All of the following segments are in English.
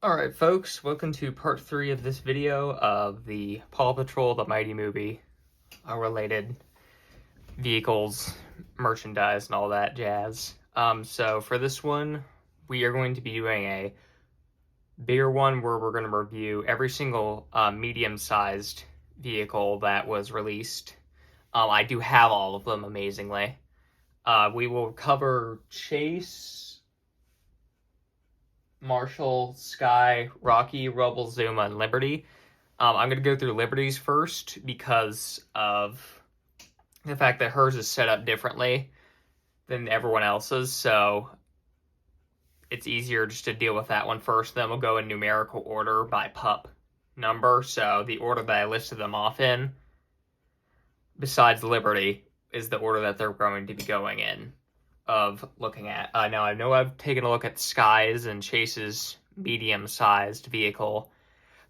Alright folks, welcome to part 3 of this video of the Paw Patrol the Mighty Movie related vehicles, merchandise, and all that jazz. So for this one, we are going to be doing a bigger one where we're going to review every single medium-sized vehicle that was released. I do have all of them, amazingly. We will cover Chase, Marshall, Sky, Rocky, Rubble, Zuma, and Liberty. I'm going to go through Liberty's first because of the fact that hers is set up differently than everyone else's, so it's easier just to deal with that one first. Then we'll go in numerical order by pup number, so the order that I listed them off in, besides Liberty, is the order that they're going to be going in of looking at. Now, I know I've taken a look at Sky's and Chase's medium-sized vehicle,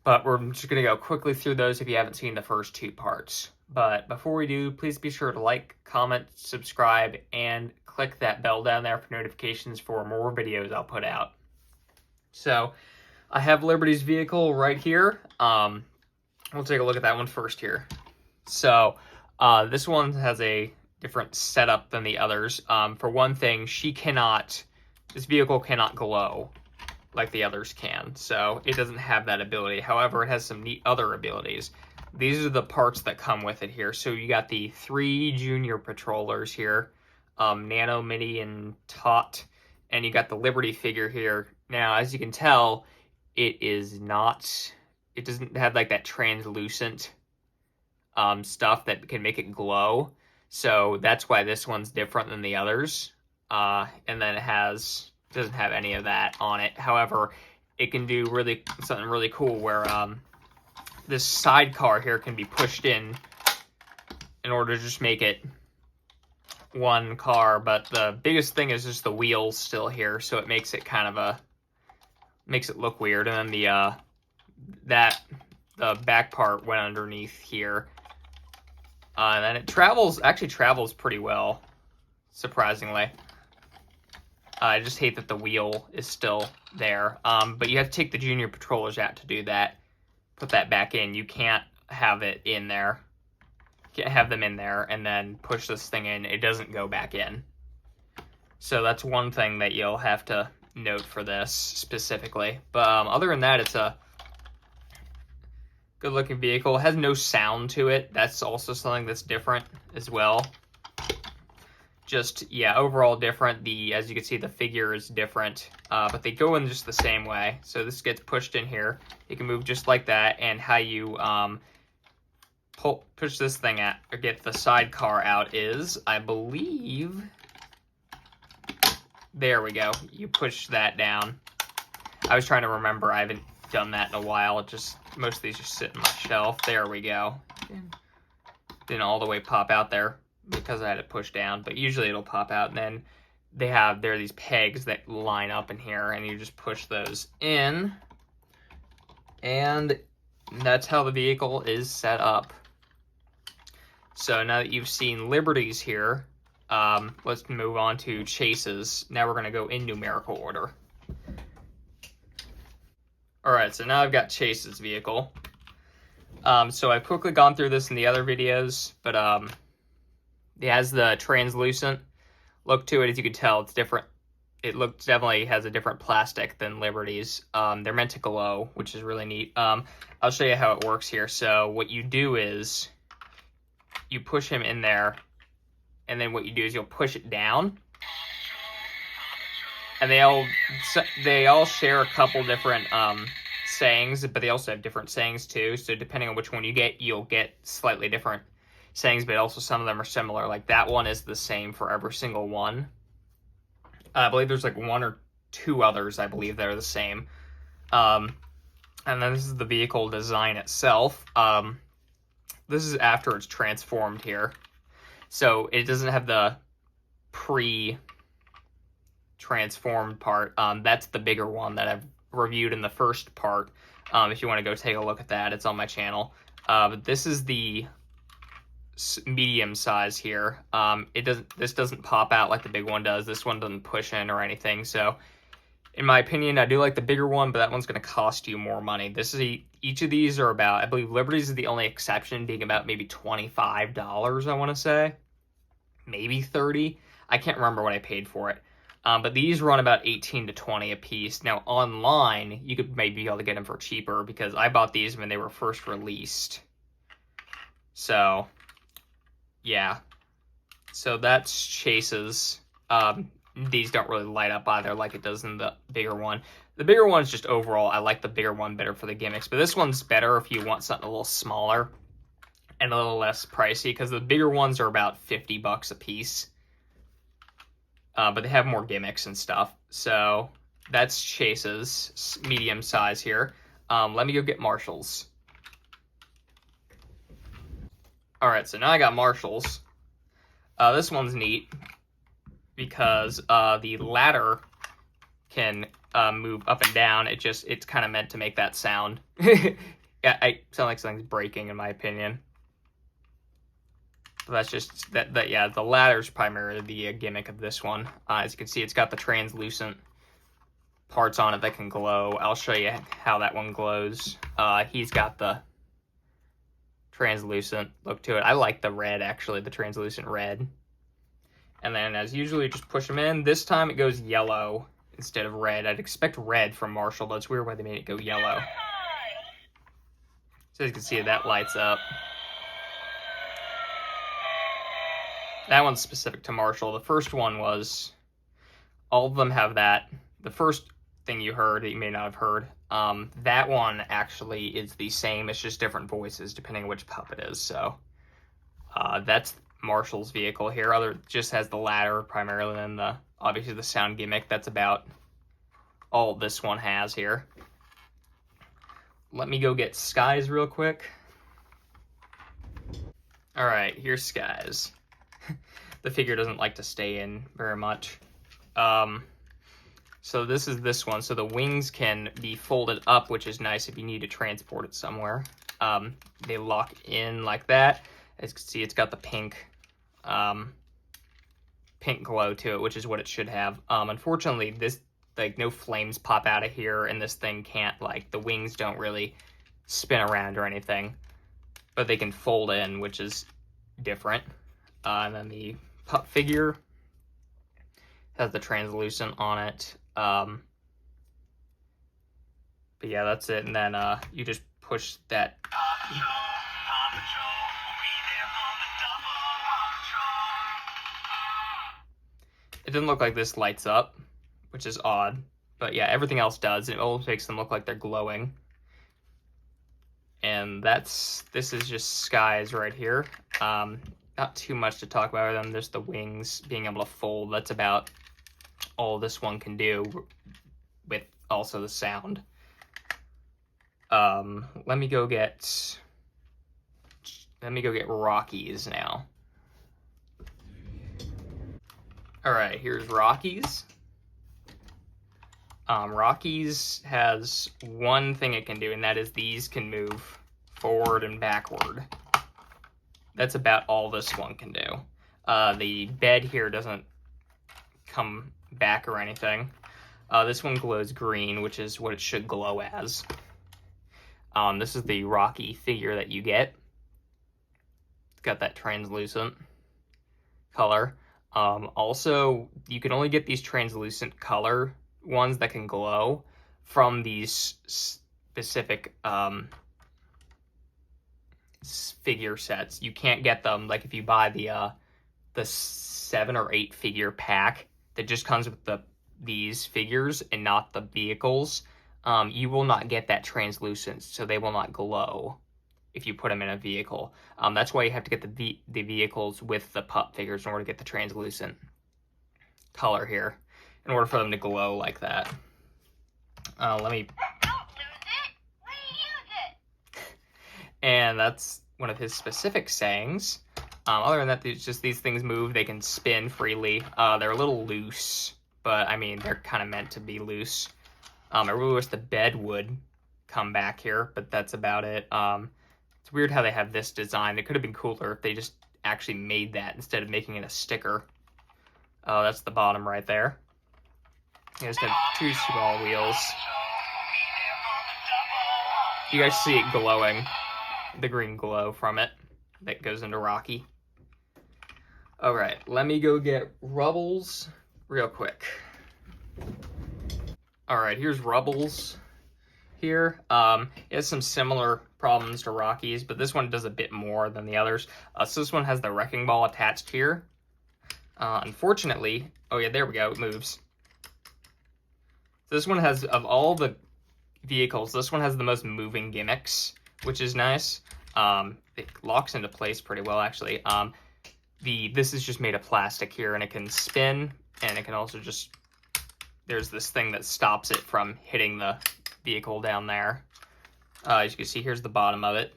but we're just going to go quickly through those if you haven't seen the first two parts. But before we do, please be sure to like, comment, subscribe, and click that bell down there for notifications for more videos I'll put out. So, I have Liberty's vehicle right here. We'll take a look at that one first here. So, this one has a different setup than the others. For one thing, this vehicle cannot glow like the others can, so it doesn't have that ability. However, it has some neat other abilities. These are the parts that come with it here. So you got the 3 junior patrollers here, Nano, Mini, and Tot, and you got the Liberty figure here. Now, as you can tell, it doesn't have like that translucent stuff that can make it glow. So that's why this one's different than the others. And then it doesn't have any of that on it. However, it can do something really cool where this sidecar here can be pushed in order to just make it one car. But the biggest thing is just the wheels still here, so it makes it makes it look weird. And then the back part went underneath here. And then it actually travels pretty well, surprisingly. I just hate that the wheel is still there. But you have to take the junior patrollers out to do that. Put that back in. You can't have it in there. You can't have them in there and then push this thing in. It doesn't go back in. So that's one thing that you'll have to note for this specifically. But other than that, it's a good looking vehicle. It has no sound to it. That's also something that's different as well. Just, yeah, overall different. As you can see, the figure is different, but they go in just the same way. So this gets pushed in here. You can move just like that, and how you push this thing out or get the sidecar out is, I believe, there we go. You push that down. I was trying to remember. I haven't done that in a while. Most of these just sit in my shelf. There we go. Didn't all the way pop out there because I had it pushed down, but usually it'll pop out. And then there are these pegs that line up in here, and you just push those in, and that's how the vehicle is set up. So now that you've seen Liberty's here, let's move on to Chase's. Now we're going to go in numerical order. Alright, so now I've got Chase's vehicle. So I've quickly gone through this in the other videos, but it has the translucent look to it. As you can tell, it's different. It definitely has a different plastic than Liberty's. They're meant to glow, which is really neat. I'll show you how it works here. So what you do is you push him in there, and then what you do is you'll push it down. And they all share a couple different sayings, but they also have different sayings too. So depending on which one you get, you'll get slightly different sayings, but also some of them are similar. Like that one is the same for every single one. I believe there's like 1 or 2 others, I believe, that are the same. And then this is the vehicle design itself. This is after it's transformed here. So it doesn't have the pre-transformed part. That's the bigger one that I've reviewed in the first part. If you want to go take a look at that, it's on my channel. But this is the medium size here. This doesn't pop out like the big one does. This one doesn't push in or anything, so In my opinion, I do like the bigger one, but that one's going to cost you more money. Each of these are about, I believe Liberty's is the only exception, being about maybe $25, I want to say. Maybe 30. I can't remember what I paid for it. But these run about 18 to 20 a piece. Now, online, you could maybe be able to get them for cheaper because I bought these when they were first released. So, yeah. So that's Chase's. These don't really light up either like it does in the bigger one. The bigger one is just overall, I like the bigger one better for the gimmicks. But this one's better if you want something a little smaller and a little less pricey, because the bigger ones are about $50 a piece. But they have more gimmicks and stuff. So that's Chase's medium size here. Let me go get Marshall's. All right, so now I got Marshall's. This one's neat because the ladder can move up and down. It's kind of meant to make that sound. Yeah, I sound like something's breaking in my opinion. But that's just that. Yeah, the ladder's primarily the gimmick of this one. As you can see, it's got the translucent parts on it that can glow. I'll show you how that one glows. He's got the translucent look to it. I like the red, actually, the translucent red. And then, as usual, you just push them in. This time it goes yellow instead of red. I'd expect red from Marshall, but it's weird why they made it go yellow. So as you can see, that lights up. That one's specific to Marshall. The first one was, all of them have that. The first thing you heard that you may not have heard, that one actually is the same. It's just different voices depending on which pup it is. So that's Marshall's vehicle here. Just has the ladder primarily, and then obviously the sound gimmick. That's about all this one has here. Let me go get Sky's real quick. All right, here's Sky's. The figure doesn't like to stay in very much. So this is this one. So the wings can be folded up, which is nice if you need to transport it somewhere. They lock in like that. As you can see, it's got the pink glow to it, which is what it should have. Unfortunately, this, like, no flames pop out of here, and this thing can't, like, the wings don't really spin around or anything. But they can fold in, which is different. And then the pup figure has the translucent on it. But yeah, that's it. And then you just push that. It doesn't look like this lights up, which is odd. But yeah, everything else does. It almost makes them look like they're glowing. And this is just Sky's right here. Not too much to talk about them. There's the wings being able to fold. That's about all this one can do, with also the sound. Let me go get Rocky's now. All right, here's Rocky's. Rocky's has one thing it can do, and that is these can move forward and backward. That's about all this one can do. The bed here doesn't come back or anything. This one glows green, which is what it should glow as. This is the Rocky figure that you get. It's got that translucent color. Also, you can only get these translucent color ones that can glow from these specific figure sets. You can't get them, like, if you buy the 7 or 8 figure pack that just comes with these figures and not the vehicles. You will not get that translucent, so they will not glow if you put them in a vehicle. That's why you have to get the vehicles with the pup figures in order to get the translucent color here, in order for them to glow like that. Let me... Don't lose it! Reuse it! And that's one of his specific sayings. Other than that, it's just these things move. They can spin freely. They're a little loose, but, I mean, they're kind of meant to be loose. I really wish the bed would come back here, but that's about it. It's weird how they have this design. It could have been cooler if they just actually made that instead of making it a sticker. That's the bottom right there. He has to have 2 small wheels. You guys see it glowing, the green glow from it that goes into Rocky. Alright, let me go get Rubble's real quick. Alright, here's Rubble's here. It has some similar problems to Rocky's, but this one does a bit more than the others. So this one has the wrecking ball attached here. Unfortunately, oh yeah, there we go, it moves. So this one has, of all the vehicles, this one has the most moving gimmicks, which is nice. It locks into place pretty well, actually. This is just made of plastic here, and it can spin, and it can also just, there's this thing that stops it from hitting the vehicle down there. As you can see, here's the bottom of it.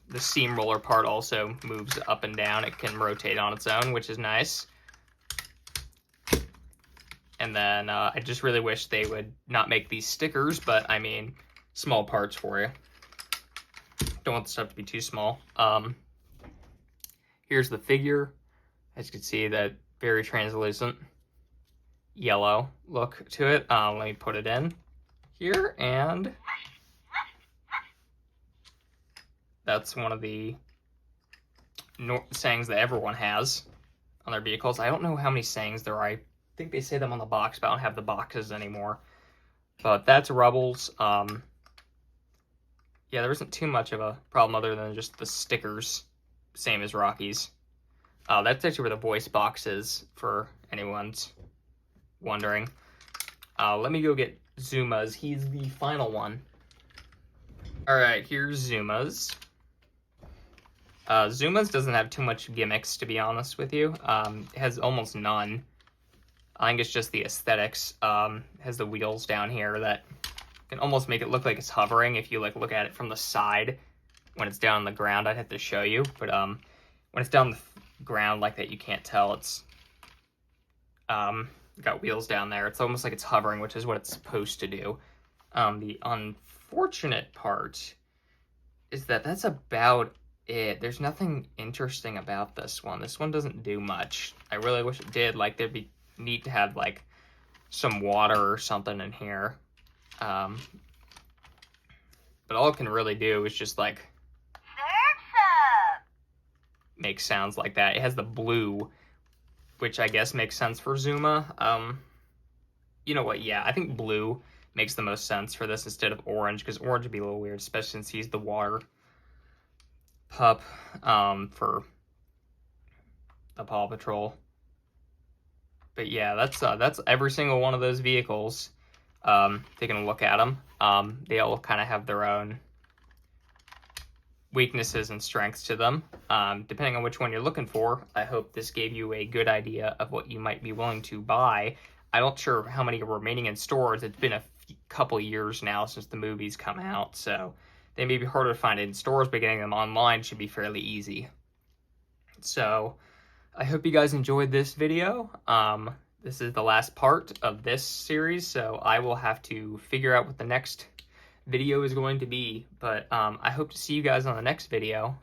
The steamroller part also moves up and down. It can rotate on its own, which is nice. And then I just really wish they would not make these stickers, but I mean, small parts for you. Don't want the stuff to be too small. Here's the figure. As you can see, that very translucent yellow look to it. Let me put it in here, and that's one of the sayings that everyone has on their vehicles. I don't know how many sayings there are. I think they say them on the box, but I don't have the boxes anymore. But that's Rubble's. Yeah, there isn't too much of a problem other than just the stickers, same as Rocky's. That's actually where the voice box is, for anyone's wondering. Let me go get Zuma's. He's the final one. Alright, here's Zuma's. Zuma's doesn't have too much gimmicks, to be honest with you. It has almost none. I think it's just the aesthetics. It has the wheels down here that can almost make it look like it's hovering if you like look at it from the side. When it's down on the ground, I'd have to show you. But when it's down the ground like that, you can't tell. It's got wheels down there. It's almost like it's hovering, which is what it's supposed to do. The unfortunate part is that that's about it. There's nothing interesting about this one. This one doesn't do much. I really wish it did. Like, there'd be neat to have like some water or something in here. But all it can really do is just like make sounds like that. It has the blue, which I guess makes sense for Zuma. You know what? Yeah, I think blue makes the most sense for this instead of orange, because orange would be a little weird, especially since he's the water pup for the Paw Patrol. But yeah, that's every single one of those vehicles. Taking a look at them, they all kind of have their own weaknesses and strengths to them. Depending on which one you're looking for, I hope this gave you a good idea of what you might be willing to buy. I'm not sure how many are remaining in stores. It's been a couple years now since the movies come out, so they may be harder to find in stores, but getting them online should be fairly easy. So I hope you guys enjoyed this video. This is the last part of this series, so I will have to figure out what the next video is going to be. But I hope to see you guys on the next video.